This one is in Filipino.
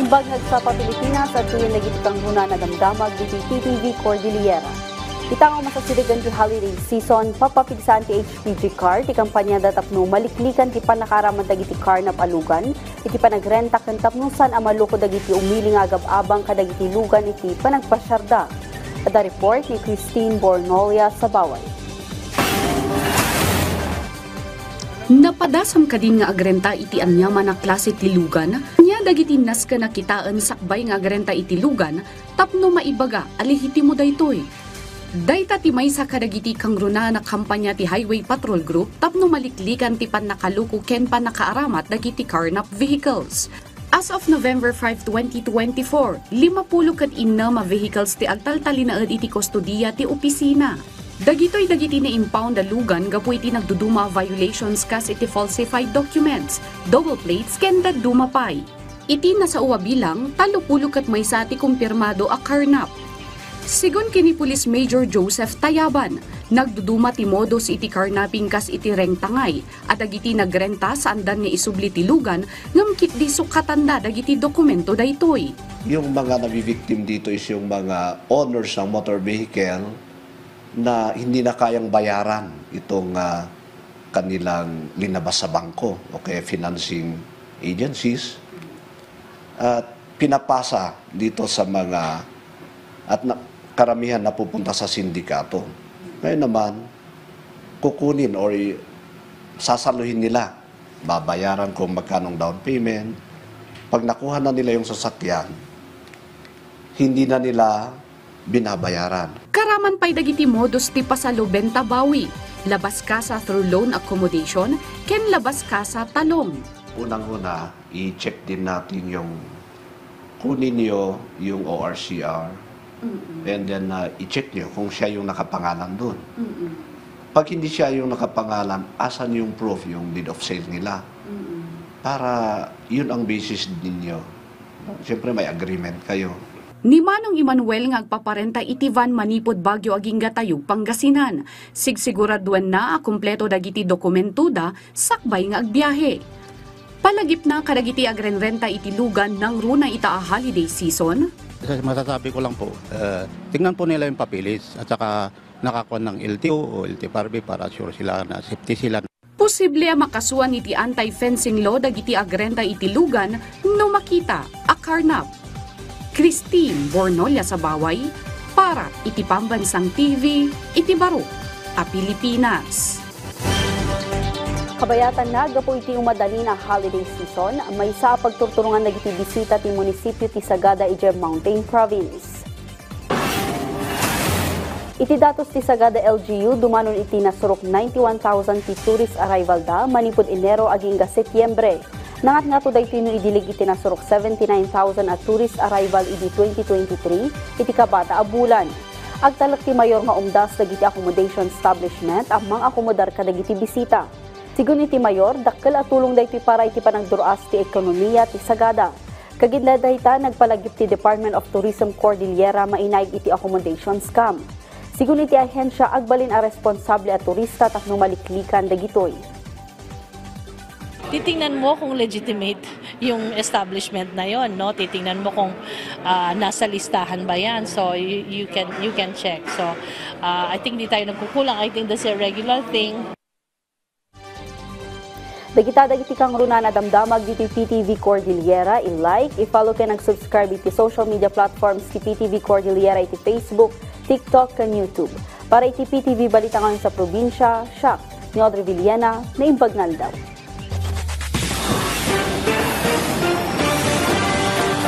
Imbagag sa Pilipinas at tuwing nagititang muna na damdamag di PTV Cordillera. Itang masasirigan di holiday season, papapigsan ti HPG car, ti kampanya datapno maliklikan ti panakaramad dagiti car na palugan, iti panagrenta kan tapnusan amaluko dagiti umiling agab-abang kadagiti lugan iti panagpasyarda. Ada report ni Christine Bornolia sa Baway. Napadasam kadin nga agrenta iti anyaman na klase ti lugan, nya dagiti nas ka nakitaan sakbay nga agrenta iti lugan, tapno maibaga alihiti mo daytoy. Dayta ti maysa kadagiti kang runa na kampanya ti Highway Patrol Group, tapno maliklikan ti panakaluko ken panakaaramat dagiti carnap vehicles. As of November 5, 2024, 50 ket inna ma vehicles ti agtaltalinaed iti kustodiya ti opisina. Dagitoy dagiti na impound da lugan gapu iti nagduduma violations kas iti falsified documents, double plates ken daduma pay. Iti nasa uwa bilang 30 ket maysa ti kumpirmado a karnap. Sigon kini Police Major Joseph Tayaban, nagduduma ti modus iti karnaping kas iti rengtangay at dagiti nagrenta sa andan nga isubli ti lugan ngamkit di sukatanda dagiti dokumento daytoy. Yung mga nabibiktim dito is yung mga owners ng motor vehicle na hindi na kayang bayaran itong kanilang linabas sa bangko o kaya financing agencies at pinapasa dito sa mga at karamihan na pupunta sa sindikato. Ngayon naman, kukunin or sasaluhin nila, babayaran kung magkanong down payment. Pag nakuha na nila yung sasakyan, hindi na nila binabayaran. Karaman pa'y dagiti modus ti pasalo benta bawi, labas kasa through loan accommodation, ken labas kasa talong. Unang-una, i-check din natin yung kunin niyo yung ORCR and then i-check niyo kung siya yung nakapangalan doon. Pag hindi siya yung nakapangalan, asan yung proof, yung deed of sale nila? Para yun ang basis ninyo. Siyempre may agreement kayo. Ni Manong Emmanuel nga agpaparenta iti van manipod Bagyo aging gatayog Pangasinan. Sigsiguraduan na kumpleto dagiti dokumentuda sakbay nga agbiyahe. Palagip na kadagiti agrenrenta iti lugan ng runa ita a holiday season. Masasabi ko lang po, tingnan po nila yung papilis at saka nakakuha ng LTO o LTFRB para sure sila na safety sila. Posible makasuan iti anti-fencing law dagiti agrenta iti lugan no makita a karnap. Christine Bornolia sa Baway para iti Pambansang TV, iti Baro, a Pilipinas. Kabayatan na gapo iti umadali na holiday season, may sa pagturturungan nagiti bisita ti munisipyo ti Sagada Ijem Mountain Province. Iti datos ti Sagada LGU dumanon iti nasurok 91,000 ti tourist arrival da manipod Enero aging Setyembre. Nangat nga to daytoy no idilig iti nasurok 79,000 at tourist arrival iti 2023 iti kabata a bulan. Agtalak ti mayor nga umdas dagiti accommodation establishment ang mga akomodar kadagiti bisita. Sigun iti mayor dakkel a tulong daytoy para iti panagduruas ti ekonomiya ti Sagada. Kagidla dayta nagpalagip ti Department of Tourism Cordillera mainaig iti accommodation scam. Sigun iti ahensya agbalin a responsable at turista tapno maliklikan dagitoy. Titingnan mo kung legitimate yung establishment na yon, no? Titingnan mo kung nasa listahan ba yan. So you can check. So I think di tayo nagkukulang. I think that's a regular thing. Dagita dagiti kang runa na damdamag dito PTV Cordillera, i-like, i-follow ka nag-subscribe iti social media platforms ti PTV Cordillera iti Facebook, TikTok, kan YouTube. Para iti PTV balita ngayon sa probinsya, siya, ni Audrey Villena, na Imbagnal daw.